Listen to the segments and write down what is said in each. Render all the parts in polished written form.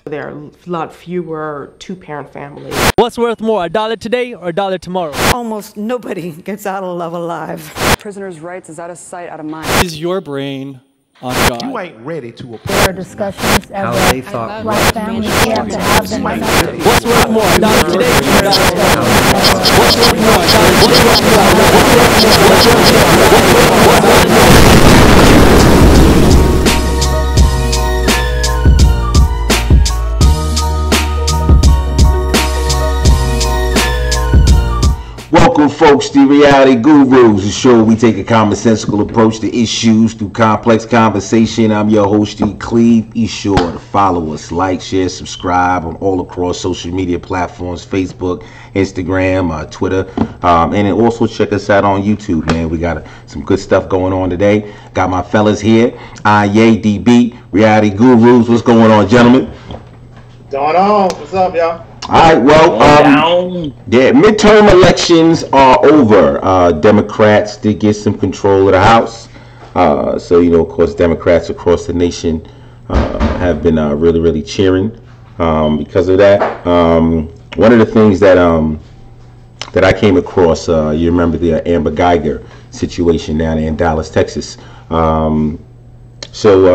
There are a lot fewer two-parent families. What's worth more, $1 today or $1 tomorrow? Almost nobody gets out of love alive. Prisoners' rights is out of sight, out of mind. Is your brain on God? You ain't ready to There are discussions how as they thought black families have to have them. What's worth more, $1 today or $1 tomorrow? What's worth more, $1 Welcome, folks, to Reality Gurus, the show where we take a commonsensical approach to issues through complex conversation. I'm your host, E. Cleve. Be sure to follow us, like, share, subscribe on all across social media platforms, Facebook, Instagram, Twitter, and then also check us out on YouTube, man. We got some good stuff going on today. Got my fellas here, IADB, Reality Gurus. What's going on, gentlemen? Going on. What's up, y'all? All right, well, yeah, midterm elections are over. Democrats did get some control of the House. So, you know, of course, Democrats across the nation have been really cheering because of that. One of the things that I came across, you remember the Amber Guyger situation down in Dallas, Texas. So,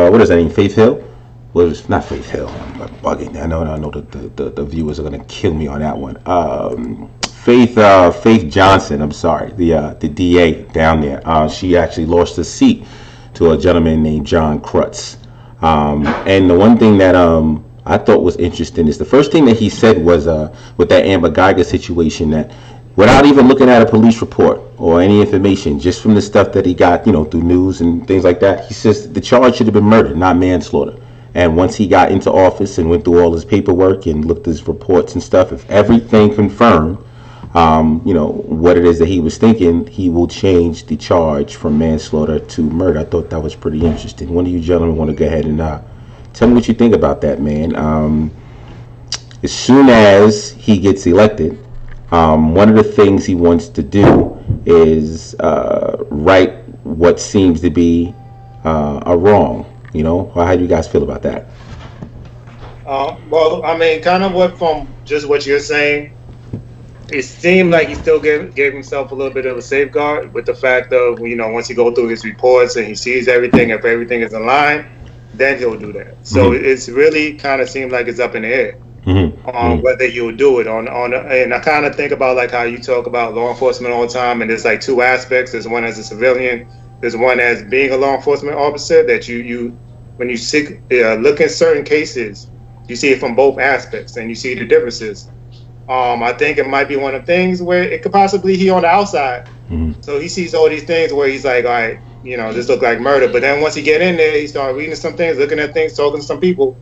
what is that name, Faith Hill? Well, it's not Faith Hill. I'm bugging. I know the viewers are gonna kill me on that one. Faith Johnson. I'm sorry. The DA down there. She actually lost her seat to a gentleman named John Crutz. And the one thing that I thought was interesting is the first thing that he said was with that Amber Guyger situation, that without even looking at a police report or any information, just from the stuff that he got, you know, through news and things like that, he says the charge should have been murder, not manslaughter. And once he got into office and went through all his paperwork and looked at his reports and stuff, if everything confirmed, you know, what it is that he was thinking, he will change the charge from manslaughter to murder. I thought that was pretty interesting. One of you gentlemen want to go ahead and tell me what you think about that, man. As soon as he gets elected, one of the things he wants to do is right what seems to be a wrong. You know, how do you guys feel about that? Well, I mean, kind of from just what you're saying, it seemed like he still gave himself a little bit of a safeguard with the fact of, you know, once he go through his reports and he sees everything, if everything is in line, then he'll do that. So it's really kind of seemed like it's up in the air on whether he'll do it. And I kind of think about like how you talk about law enforcement all the time, and there's like two aspects. There's one as a civilian. There's one as being a law enforcement officer that you when you look at certain cases, you see it from both aspects and you see the differences. I think it might be one of the things where it could possibly he on the outside. So he sees all these things where he's like, all right, you know, this look like murder. But then once he get in there, he start reading some things, looking at things, talking to some people.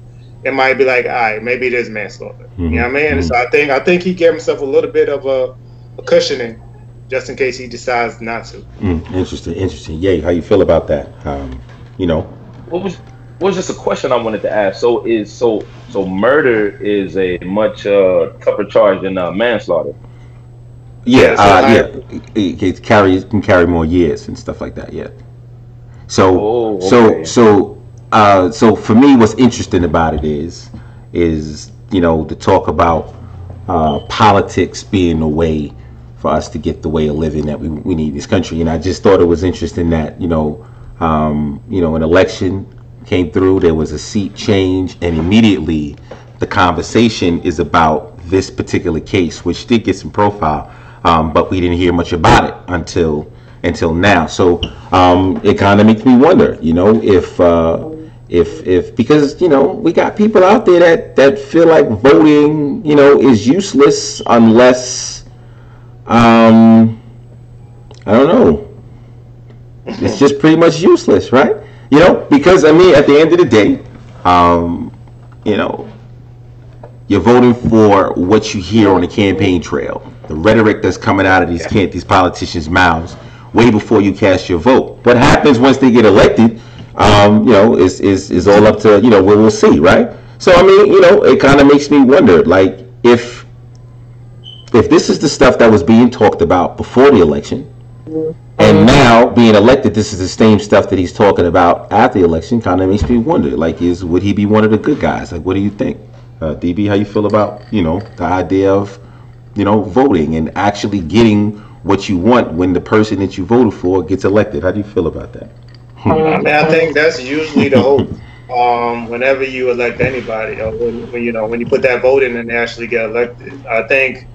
It might be like, all right, maybe it is manslaughter. You know what I mean? So I think he gave himself a little bit of a cushioning, just in case he decides not to. Interesting. Yay, how you feel about that? You know, What was just a question I wanted to ask. So murder is a much tougher charge than manslaughter. Yeah, it can carry more years and stuff like that. Yeah. So for me, what's interesting about it is you know, to talk about politics being a way for us to get the way of living that we need in this country. And I just thought it was interesting that, you know, an election came through, there was a seat change, and immediately the conversation is about this particular case, which did get some profile, but we didn't hear much about it until now. So it kind of makes me wonder, you know, if because, you know, we got people out there that feel like voting, you know, is useless unless I don't know. It's just pretty much useless, right? You know, because I mean, at the end of the day, you know, you're voting for what you hear on the campaign trail, the rhetoric that's coming out of these politicians' mouths way before you cast your vote. What happens once they get elected, you know, is all up to, you know, we'll see, right? So I mean, you know, it kind of makes me wonder, like, if this is the stuff that was being talked about before the election, and now being elected, this is the same stuff that he's talking about after the election, kind of makes me wonder, like, would he be one of the good guys? Like, what do you think? DB, how you feel about the idea of voting and actually getting what you want when the person that you voted for gets elected? How do you feel about that? I mean, I think that's usually the hope. Whenever you elect anybody, or when you put that vote in and they actually get elected, I think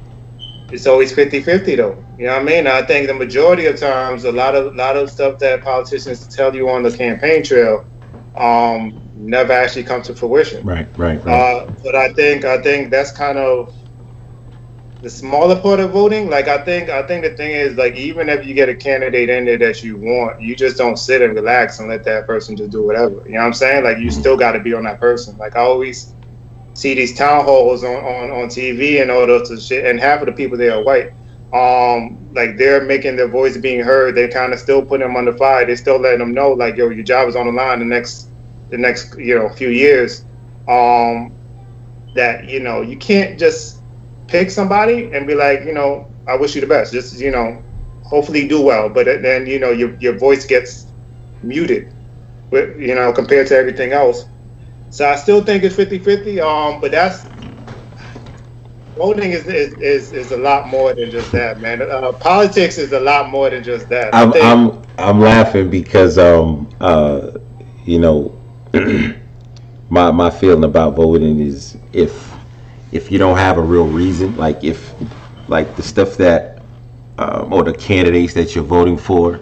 it's always 50-50 though. You know what I mean? I think the majority of times, a lot of stuff that politicians tell you on the campaign trail, never actually come to fruition. Right. But I think that's kind of the smaller part of voting. Like I think the thing is, like, even if you get a candidate in there that you want, you just don't sit and relax and let that person just do whatever. You know what I'm saying? Like, you still got to be on that person. Like, I always see these town halls on TV and all those shit, and half of the people there are white. Like, they're making their voice being heard. They kind of still put them under fire. They still letting them know, like, yo, your job is on the line the next few years. That you can't just pick somebody and be like, I wish you the best. Just hopefully do well. But then your voice gets muted, compared to everything else. So I still think it's 50-50. But that's voting is a lot more than just that, man. Politics is a lot more than just that. I'm laughing because my feeling about voting is if you don't have a real reason, like if the stuff that or the candidates that you're voting for,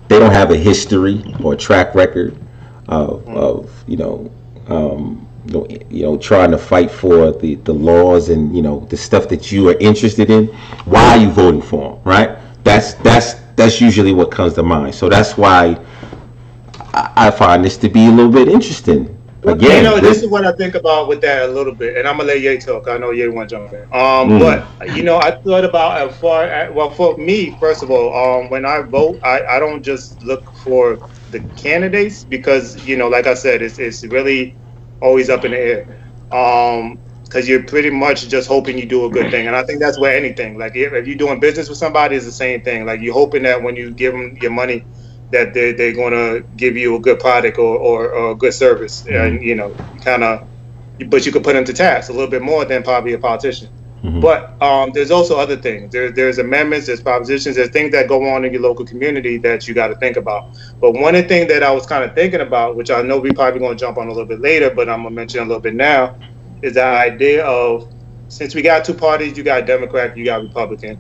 they don't have a history or a track record of trying to fight for the laws and the stuff that you are interested in. Why are you voting for them, right? That's usually what comes to mind. So that's why I find this to be a little bit interesting. Again, this is what I think about with that a little bit, and I'm gonna let Ye talk. I know Ye want to jump in. But I thought about for me, first of all, when I vote, I don't just look for the candidates because like I said, it's really always up in the air. Because you're pretty much just hoping you do a good thing, and I think that's where anything. Like if you're doing business with somebody, it's the same thing. Like you're hoping that when you give them your money, that they're going to give you a good product or a good service, and but you could put them to task a little bit more than probably a politician. But there's also other things. There's amendments, there's propositions, there's things that go on in your local community that you got to think about. But one of the things that I was kind of thinking about, which I know we probably going to jump on a little bit later, but I'm gonna mention a little bit now, is the idea of, since we got two parties, you got Democrat, you got Republican.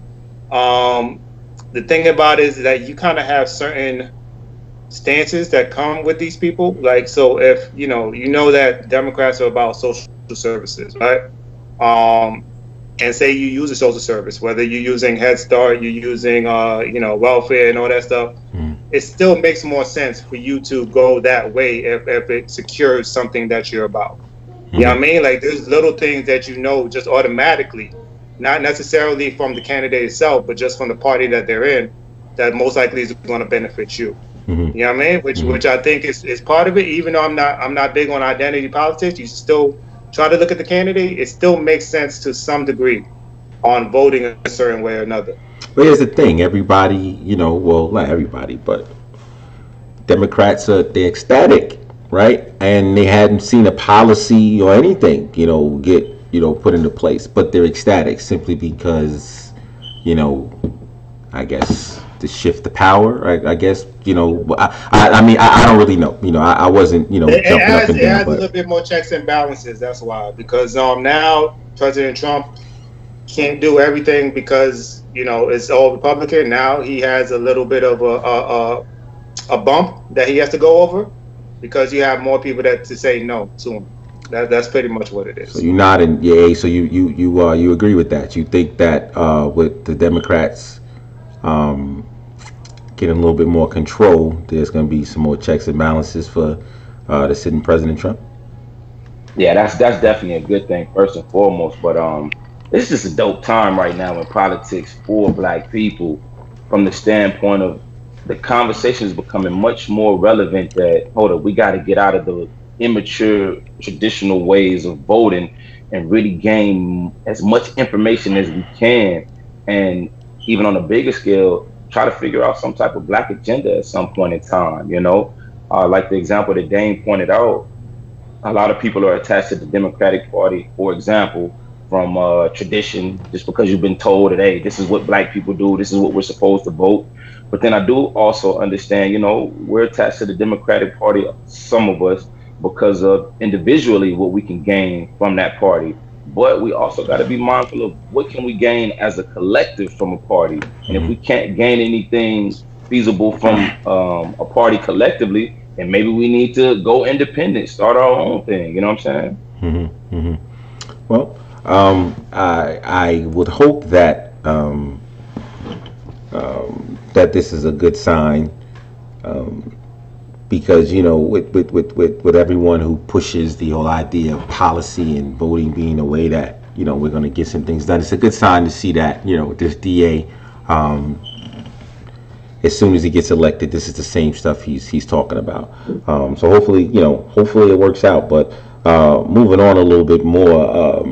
The thing about it is that you kind of have certain stances that come with these people. Like, so if you know that Democrats are about social services, right? And say you use a social service, whether you're using Head Start, you're using welfare and all that stuff, it still makes more sense for you to go that way if it secures something that you're about. You know what I mean? Like, there's little things that just automatically, not necessarily from the candidate itself, but just from the party that they're in, that most likely is going to benefit you. You know what I mean? Which I think is part of it. Even though I'm not big on identity politics, you still try to look at the candidate. It still makes sense to some degree on voting a certain way or another. But here's the thing: everybody, well, not everybody, but Democrats they're ecstatic, right? And they hadn't seen a policy or anything, get put into place, but they're ecstatic simply because, I guess, to shift the power. I guess I mean I don't really know. I wasn't jumping up and down. It has a little bit more checks and balances. That's why, because now President Trump can't do everything because it's all Republican. Now he has a little bit of a bump that he has to go over because you have more people that to say no to him. That's pretty much what it is. So you're not in so you agree with that? You think that with the Democrats getting a little bit more control, there's going to be some more checks and balances for the sitting President Trump? Yeah, that's definitely a good thing, first and foremost. But it's just a dope time right now in politics for Black people, from the standpoint of the conversation is becoming much more relevant. That we got to get out of the immature traditional ways of voting and really gain as much information as we can, and even on a bigger scale, try to figure out some type of Black agenda at some point in time. Like the example that Dane pointed out, a lot of people are attached to the Democratic Party, for example, from tradition, just because you've been told that, hey, this is what black people do, this is what we're supposed to vote. But then I do also understand, we're attached to the Democratic Party, some of us, because of individually what we can gain from that party. But we also got to be mindful of what can we gain as a collective from a party. And if we can't gain anything feasible from a party collectively, then maybe we need to go independent, start our own thing. You know what I'm saying? Well, I would hope that that this is a good sign, because with everyone who pushes the whole idea of policy and voting being a way that we're going to get some things done. It's a good sign to see that this DA, as soon as he gets elected, this is the same stuff he's talking about. So hopefully it works out. But moving on a little bit more.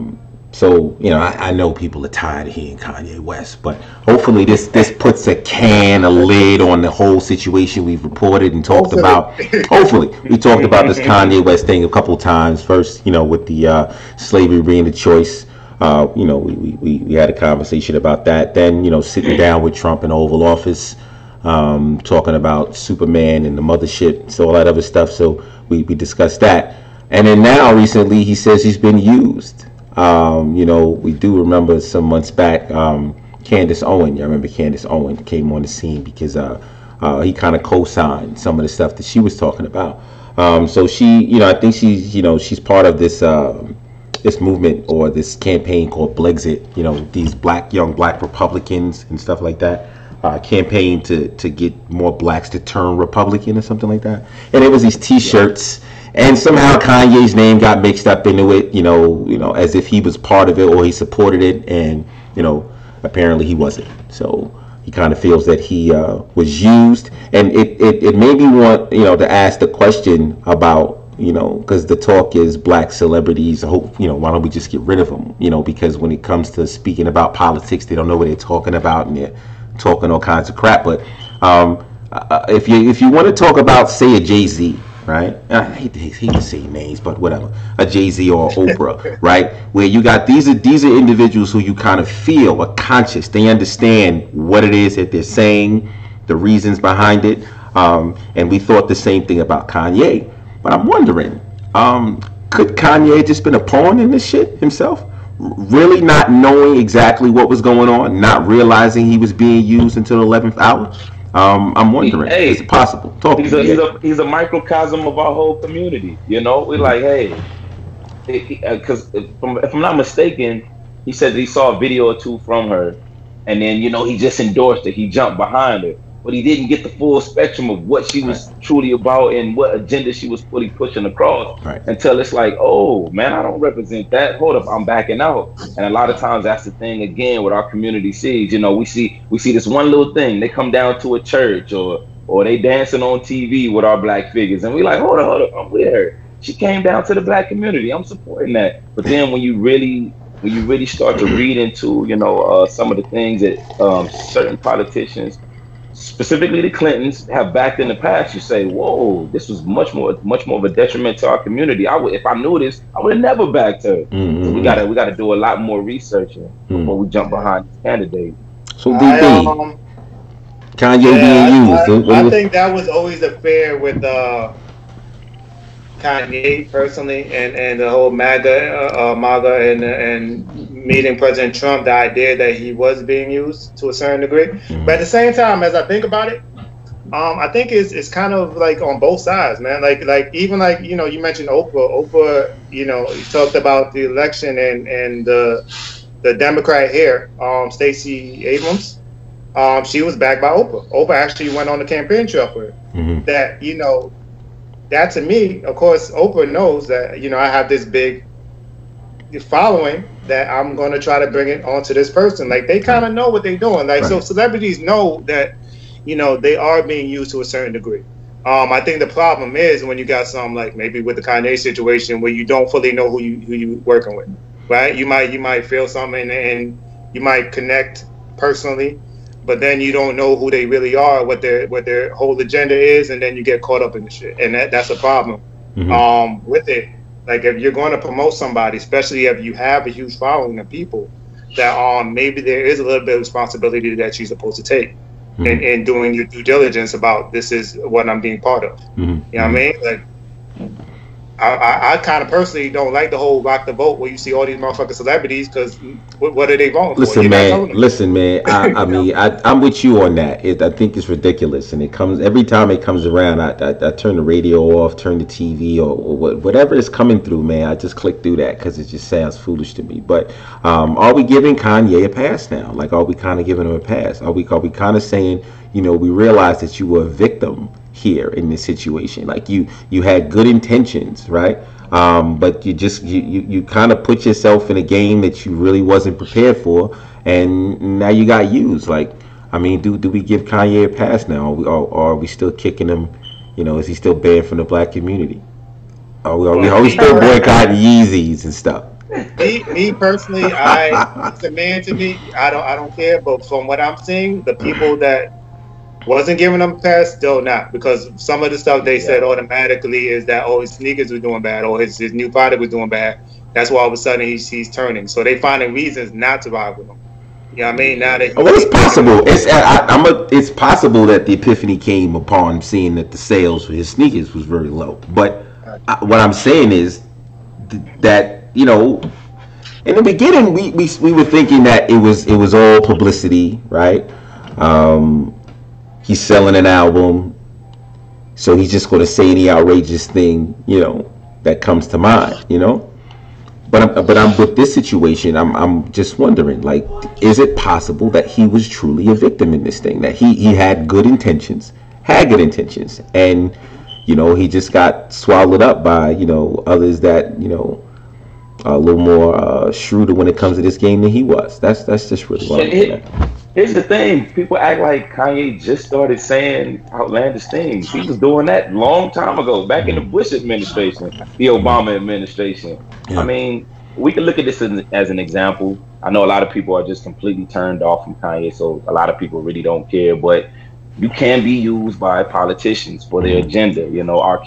So I know people are tired of hearing Kanye West, but hopefully this puts a lid on the whole situation we've reported and talked about. Hopefully we talked about this Kanye West thing a couple of times. First, with the slavery being the choice. We had a conversation about that. Then sitting down with Trump in the Oval Office, talking about Superman and the mothership, so all that other stuff. So we discussed that, and then now recently he says he's been used. We do remember some months back, Candace Owen. I remember Candace Owen came on the scene because he kind of co-signed some of the stuff that she was talking about. So she, I think she's part of this this movement or this campaign called Blexit. These young black Republicans and stuff like that. Campaign to get more blacks to turn Republican or something like that. And it was these T-shirts. And somehow Kanye's name got mixed up into it, as if he was part of it or he supported it, and apparently he wasn't. So he kind of feels that he was used, and it made me want to ask the question about because the talk is black celebrities. I hope why don't we just get rid of them? Because when it comes to speaking about politics, they don't know what they're talking about, and they're talking all kinds of crap. But if you want to talk about, say, a Jay-Z. Right, I hate to say names, but whatever. A Jay-Z or Oprah, right? Where you got these are individuals who you kind of feel are conscious. They understand what it is that they're saying, the reasons behind it, and we thought the same thing about Kanye. But I'm wondering, could Kanye just been a pawn in this shit himself? Really not knowing exactly what was going on, not realizing he was being used until the 11th hour. I'm wondering, is it possible? He's a microcosm of our whole community. We're like, hey, because if I'm not mistaken, he said that he saw a video or two from her, and then he just endorsed it. He jumped behind her, but he didn't get the full spectrum of what she was truly about and what agenda she was fully pushing across. Right. Until it's like, oh man, I don't represent that. Hold up, I'm backing out. And a lot of times that's the thing again what our community sees. We see this one little thing. They come down to a church or they dancing on TV with our black figures, and we like, hold up, I'm with her. She came down to the black community. I'm supporting that. But then when you really start to read into some of the things that certain politicians, specifically the Clintons, have backed in the past, you say, whoa, this was much more of a detriment to our community. If I knew this, I would have never backed her. Mm-hmm. So we gotta do a lot more researching before we jump behind this candidate. So DB, Kanye being used. I think that was always the fear with Kanye personally, and the whole MAGA and meeting President Trump, the idea that he was being used to a certain degree. Mm-hmm. But at the same time, as I think about it, I think it's kind of like on both sides, man. Like even like you mentioned Oprah, you talked about the election and the Democrat here, Stacey Abrams. She was backed by Oprah. Oprah actually went on the campaign trail for her. Mm-hmm. That that to me, of course, Oprah knows that I have this big following that I'm going to try to bring it onto this person. Like they kind of know what they're doing. Like right. So celebrities know that they are being used to a certain degree. I think the problem is when you got some like maybe with the Kanye situation where you don't fully know who you working with, right? You might feel something and you might connect personally, but then you don't know who they really are, what their whole agenda is, and then you get caught up in the shit, and that's a problem with it. Like if you're going to promote somebody, especially if you have a huge following of people, that maybe there is a little bit of responsibility that you're supposed to take in doing your due diligence about this is what I'm being part of. You know what I mean? Like I kind of personally don't like the whole rock the vote where you see all these motherfucking celebrities because what are they voting for? Listen, man. I mean, I'm with you on that. I think it's ridiculous, and it comes every time it comes around. I turn the radio off, turn the TV, or whatever is coming through, man. I just click through that because it just sounds foolish to me. But are we giving Kanye a pass now? Like, are we kind of giving him a pass? Are we kind of saying, you know, we realize that you were a victim here in this situation, like you had good intentions, right? But you kind of put yourself in a game that you really wasn't prepared for, and now you got used. Like, I mean, do we give Kanye a pass now, or are we still kicking him? You know, is he still banned from the black community? Are we still boycotting Yeezys and stuff? Me personally, it's a man to me. I don't care, but from what I'm seeing, the people that wasn't giving them a pass, still not, because some of the stuff they said automatically is that his sneakers were doing bad or his new product was doing bad. That's why all of a sudden he's turning. So they finding reasons not to ride with him. You know what I mean? Now that it's possible. It's possible that the epiphany came upon seeing that the sales for his sneakers was very low. But what I'm saying is that, you know, in the beginning we were thinking that it was all publicity, right? He's selling an album, so he's just going to say any outrageous thing, you know, that comes to mind, you know. But I'm with this situation. I'm just wondering, like, is it possible that he was truly a victim in this thing? That he had good intentions, and you know, he just got swallowed up by, you know, others that, you know, are a little more shrewder when it comes to this game than he was. That's just really what I'm getting at. Here's the thing: people act like Kanye just started saying outlandish things. He was doing that long time ago, back in the Bush administration, the Obama administration. Yeah. I mean, we can look at this as an example. I know a lot of people are just completely turned off from Kanye, so a lot of people really don't care. But you can be used by politicians for their agenda. You know, our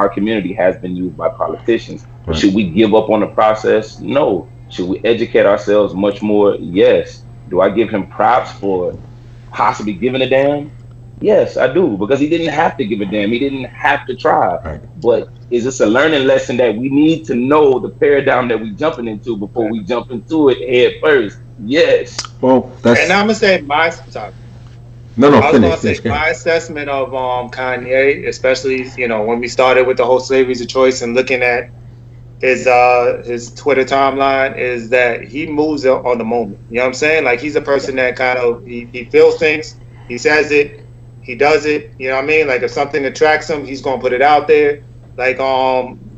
community has been used by politicians. Right. Should we give up on the process? No. Should we educate ourselves much more? Yes. Do I give him props for possibly giving a damn? Yes, I do, because he didn't have to give a damn. He didn't have to try. Right. But is this a learning lesson that we need to know the paradigm that we're jumping into before we jump into it head first? Yes. Well, and I'm gonna say my my assessment of Kanye, especially, you know, when we started with the whole slavery's a choice and looking at his Twitter timeline, is that he moves on the moment. You know what I'm saying? Like, he's a person that kind of he feels things, he says it, he does it. You know what I mean? Like, if something attracts him, he's gonna put it out there. Like,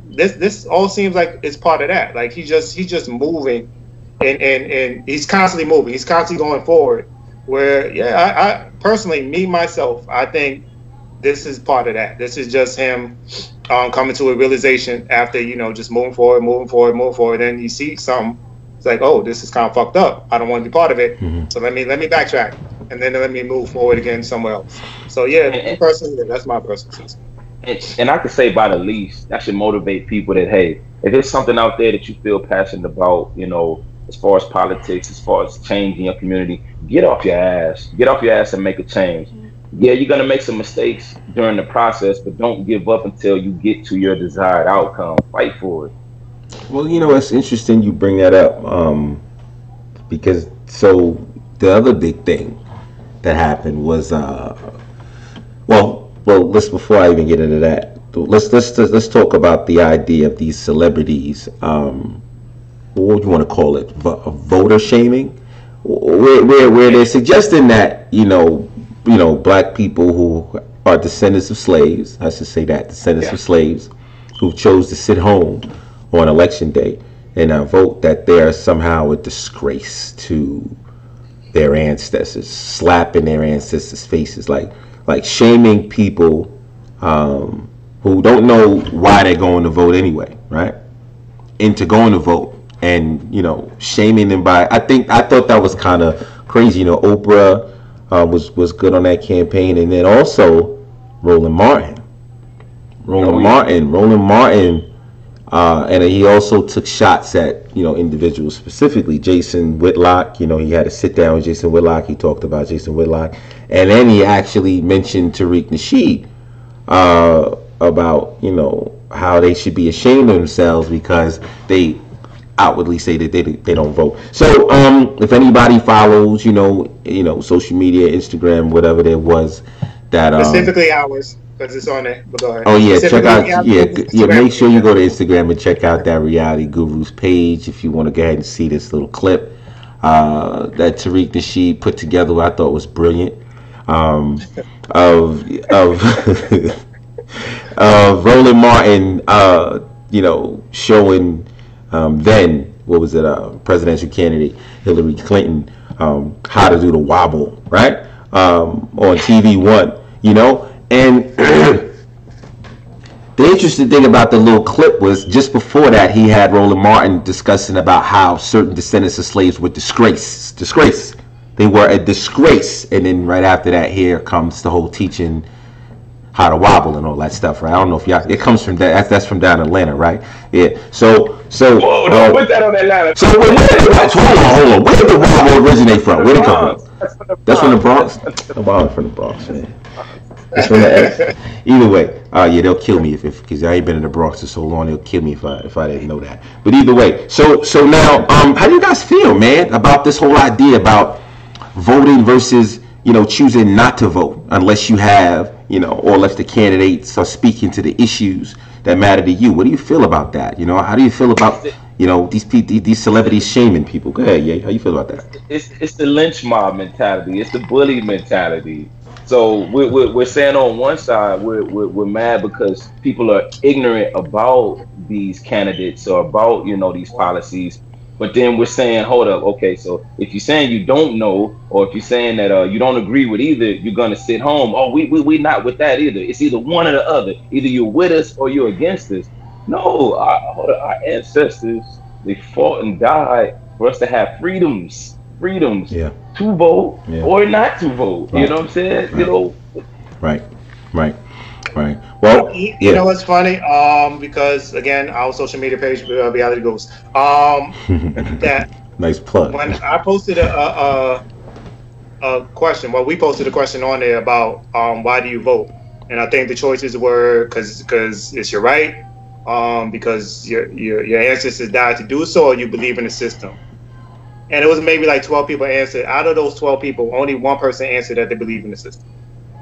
this all seems like it's part of that. Like, he's just moving, and he's constantly moving. He's constantly going forward. Where I personally, myself, I think this is part of that. This is just him coming to a realization after, you know, just moving forward. Then you see something, it's like, oh, this is kind of fucked up. I don't want to be part of it. Mm-hmm. So let me backtrack, and then let me move forward again somewhere else. So personally, that's my personal sense. And I could say, by the least, that should motivate people that, hey, if there's something out there that you feel passionate about, you know, as far as politics, as far as changing your community, get off your ass and make a change. Yeah, you're going to make some mistakes during the process, but don't give up until you get to your desired outcome. Fight for it. Well, you know, it's interesting you bring that up, because so the other big thing that happened was, let's, before I even get into that, let's talk about the idea of these celebrities, what would you want to call it, voter shaming, where they're suggesting that, you know, black people who are descendants of slaves, I should say that, descendants of slaves who chose to sit home on election day and vote, that they are somehow a disgrace to their ancestors, slapping their ancestors' faces, like shaming people who don't know why they're going to vote anyway, right? Into going to vote, and, you know, shaming them by, I thought that was kind of crazy. You know, Oprah was good on that campaign, and then also Roland Martin. Roland Martin And he also took shots at, individuals, specifically Jason Whitlock. He had a sit down with Jason Whitlock. He talked about Jason Whitlock. And then he actually mentioned Traiq Nasheed about, how they should be ashamed of themselves because they outwardly say that they don't vote. So if anybody follows, social media, Instagram, whatever there was that specifically ours, because it's on there. But go ahead. Oh yeah, check out make sure you go to Instagram and check out that Reality Gurus page if you want to go ahead and see this little clip that Traiq Nasheed put together. I thought was brilliant. Of Roland Martin, showing then what was it, presidential candidate Hillary Clinton how to do the wobble, right, on TV One, and the interesting thing about the little clip was just before that he had Roland Martin discussing about how certain descendants of slaves were disgrace. They were a disgrace, and then right after that, here comes the whole teaching how to wobble and all that stuff, right? I don't know if y'all. It comes from that. That's from down in Atlanta, right? Yeah. So. Whoa, no, put that on Atlanta. So hold on. Where did the wobble originate from? Where did it come from? That's from the Bronx. The wobble from the Bronx, man. That's from the. Either way, yeah, they'll kill me if because I ain't been in the Bronx for so long. They'll kill me if I didn't know that. But either way, so now, how do you guys feel, man, about this whole idea about voting versus choosing not to vote unless you have or unless the candidates are speaking to the issues that matter to you? What do you feel about that? How do you feel about these celebrities shaming people? Go ahead, yeah. How you feel about that? It's the lynch mob mentality. It's the bully mentality. So we're saying on one side we're mad because people are ignorant about these candidates or about these policies. But then we're saying, hold up, okay, so if you're saying you don't know, or if you're saying that you don't agree with either, you're gonna sit home. Oh, we not with that either. It's either one or the other. Either you're with us or you're against us. No, our ancestors, they fought and died for us to have freedoms yeah, to vote or not to vote. Right. You know what I'm saying? Right. Well, you know what's funny? Because again, our social media page, Reality Goes. That nice plug. When I posted a question, we posted a question on there about why do you vote? And I think the choices were because it's your right, because your ancestors died to do so, or you believe in the system. And it was maybe like 12 people answered. Out of those 12 people, only one person answered that they believe in the system,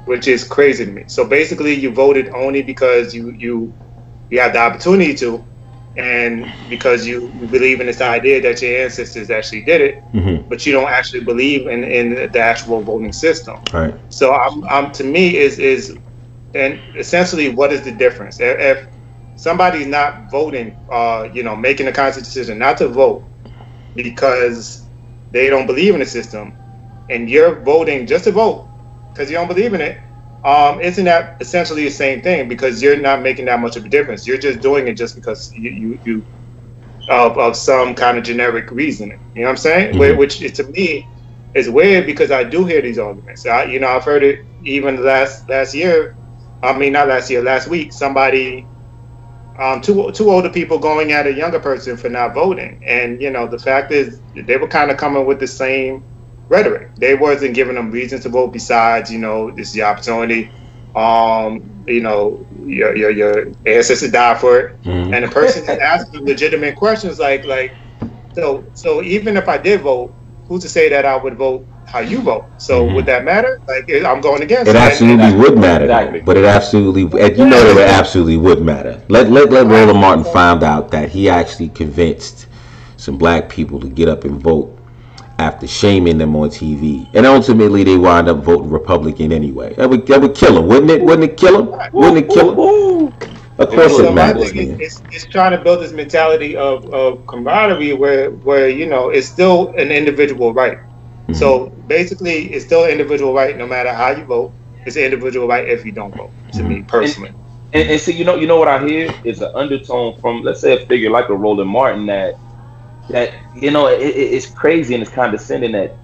which is crazy to me. So basically, you voted only because you have the opportunity to, and because you believe in this idea that your ancestors actually did it, but you don't actually believe in the actual voting system. Right. So to me is and essentially, what is the difference? If somebody's not voting, making a conscious decision not to vote because they don't believe in the system, and you're voting just to vote because you don't believe in it, isn't that essentially the same thing? Because you're not making that much of a difference. You're just doing it just because you of some kind of generic reasoning. You know what I'm saying? Which to me is weird because I do hear these arguments. I've heard it even last week. Somebody, two older people going at a younger person for not voting, and the fact is they were kind of coming with the same rhetoric. They wasn't giving them reasons to vote besides, this is your opportunity. Your ancestors died for it. And the person is asking legitimate questions like, so even if I did vote, who's to say that I would vote how you vote? So would that matter? Like, I'm going against it. It absolutely would matter, exactly. But it absolutely, that it absolutely would matter. Let Roland Martin find out that he actually convinced some black people to get up and vote after shaming them on TV, and ultimately they wind up voting Republican anyway. That would kill him, wouldn't it? Wouldn't it kill him? Wouldn't it kill him? Of course it matters. It's trying to build this mentality of camaraderie where it's still an individual right. So basically, it's still an individual right no matter how you vote. It's an individual right if you don't vote. To me personally. And see, you know what I hear is an undertone from, let's say, a figure like a Roland Martin that it's crazy and it's condescending that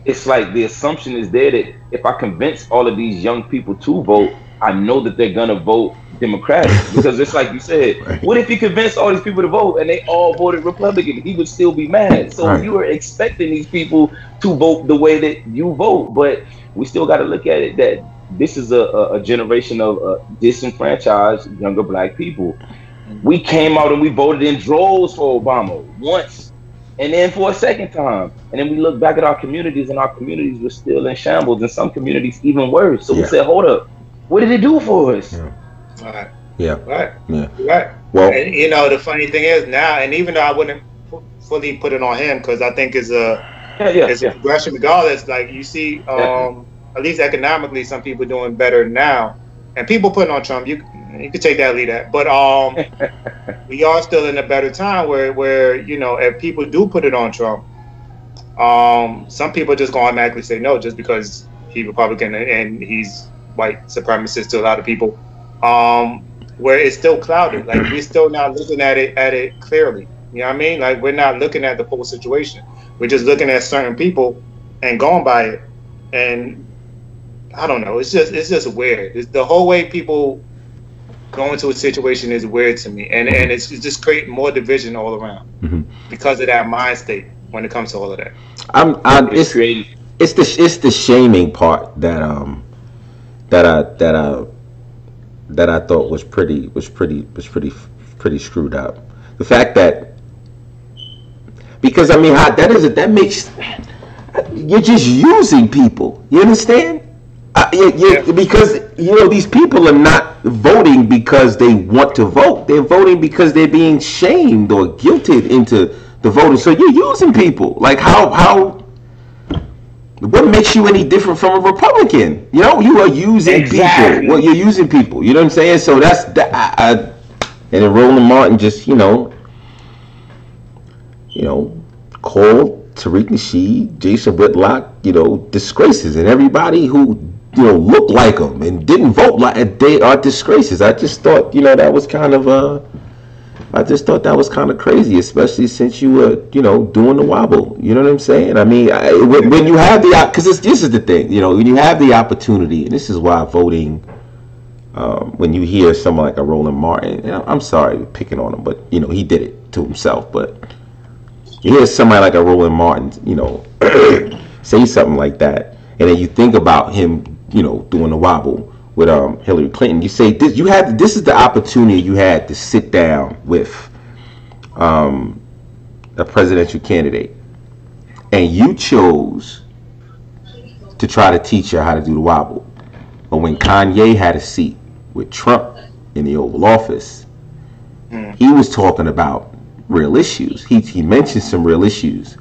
it's like the assumption is there that if I convince all of these young people to vote, I know that they're gonna vote Democratic, because it's like you said, Right. what if he convinced all these people to vote and they all voted Republican? He would still be mad. So Right. you are expecting these people to vote the way that you vote, but we still got to look at it that this is a generation of disenfranchised younger black people. We came out and we voted in droves for Obama once, and then for a second time, and then we look back at our communities, and our communities were still in shambles, and some communities even worse. So we said, hold up, what did it do for us? Yeah. Right. Yeah. Right. Yeah. Right. Well, And you know, the funny thing is now, and even though I wouldn't fully put it on him, because I think it's a progression regardless. Like you see, at least economically, some people doing better now, and people putting on Trump. You could take that, leave that, but we are still in a better time where you know, if people do put it on Trump, some people just gonna automatically say no just because he's Republican and he's white supremacist to a lot of people. Where it's still clouded, like we're still not looking at it clearly. You know what I mean? Like we're not looking at the full situation. We're just looking at certain people and going by it. And I don't know. It's just weird. The whole way people go into a situation is weird to me, and it's just creating more division all around because of that mind state when it comes to all of that. It's the shaming part that I thought was pretty screwed up. The fact that, because I mean, that makes, you're just using people. You understand? Because you know these people are not voting because they want to vote. They're voting because they're being shamed or guilted into the voting. So you're using people. Like how? What makes you any different from a Republican? You know, you are using people. Well, you're using people. You know what I'm saying? So that's and then Roland Martin just, you know, called Traiq Nasheed, Jason Whitlock, you know, disgraces, and everybody who, you know, looked like them and didn't vote like, they are disgraces. I just thought, you know, that was kind of crazy, especially since you were, you know, doing the wobble. You know what I'm saying? I mean, when you have because this is the thing, you know, when you have the opportunity, and this is why voting, when you hear someone like a Roland Martin, and I'm sorry picking on him, but you know, he did it to himself. But you hear somebody like a Roland Martin, you know, say something like that, and then you think about him, you know, doing the wobble with Hillary Clinton. You say this is the opportunity you had to sit down with a presidential candidate, and you chose to try to teach her how to do the wobble. But when Kanye had a seat with Trump in the Oval Office, he was talking about real issues. He mentioned some real issues,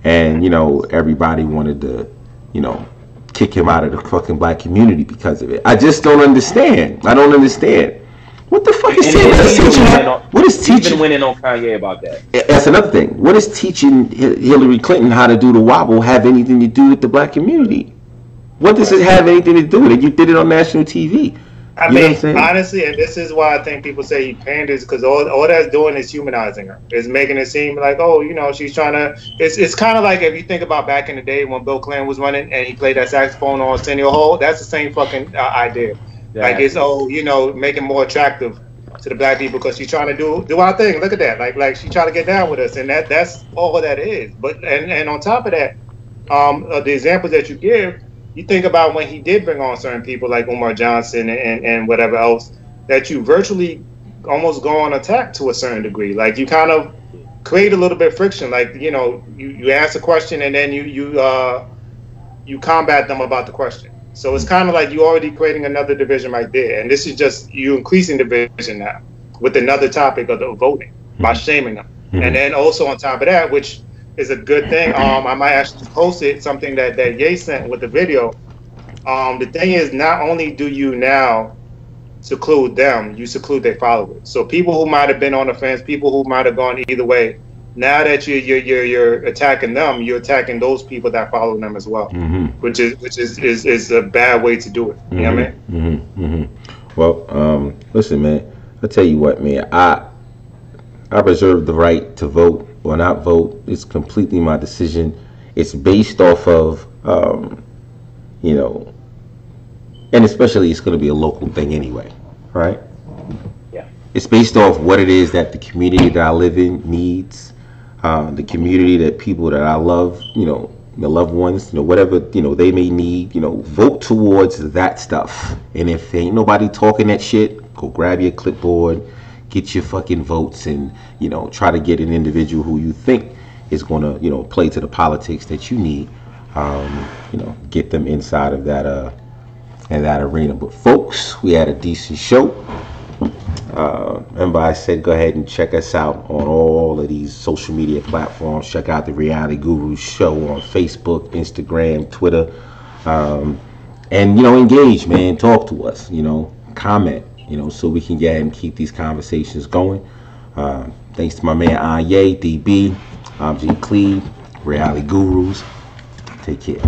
and you know, everybody wanted to, you know, kick him out of the fucking black community because of it. I just don't understand. I don't understand. What the fuck is teaching? What is teaching? Even winning on Kanye about that. That's another thing. What is teaching Hillary Clinton how to do the wobble have anything to do with the black community? What does it have anything to do with it? You did it on national TV. I mean, honestly, and this is why I think people say he panders, because all that's doing is humanizing her. It's making it seem like, oh, you know, she's trying to. It's kind of like if you think about back in the day when Bill Clinton was running and he played that saxophone on Arsenio Hall. That's the same fucking idea. Yeah. Like it's you know, making more attractive to the black people because she's trying to do our thing. Look at that, like she's trying to get down with us, and that's all that is. But and on top of that, the examples that you give. You think about when he did bring on certain people like Umar Johnson and whatever else, that you virtually almost go on attack to a certain degree. Like you kind of create a little bit of friction. Like, you know, you ask a question and then you combat them about the question. So it's kind of like you're already creating another division right there. And this is just you increasing division now with another topic of the voting by shaming them. And then also on top of that, which is a good thing. I might actually post something that Ye sent with the video. The thing is, not only do you now seclude them, you seclude their followers. So people who might have been on the fence, people who might have gone either way, now that you're attacking them, you're attacking those people that follow them as well, which is a bad way to do it. You know what I mean? Well, listen, man. I'll tell you what, man. I reserve the right to vote or not vote. It's completely my decision. It's based off of, you know, and especially it's going to be a local thing anyway, right? It's based off what it is that the community that I live in needs, the community that people that I love, you know, the loved ones, you know, whatever, you know, they may need, you know, vote towards that stuff. And if ain't nobody talking that shit, go grab your clipboard, get your fucking votes, and, you know, try to get an individual who you think is going to, you know, play to the politics that you need, you know, get them inside of that, in that arena. But folks, we had a decent show. Remember I said go ahead and check us out on all of these social media platforms. Check out the Reality Guru Show on Facebook, Instagram, Twitter, and, you know, engage, man. Talk to us, you know, comment, you know, so we can get ahead and keep these conversations going. Thanks to my man Kanye, DB, I'm G Cleve, Reality Gurus. Take care.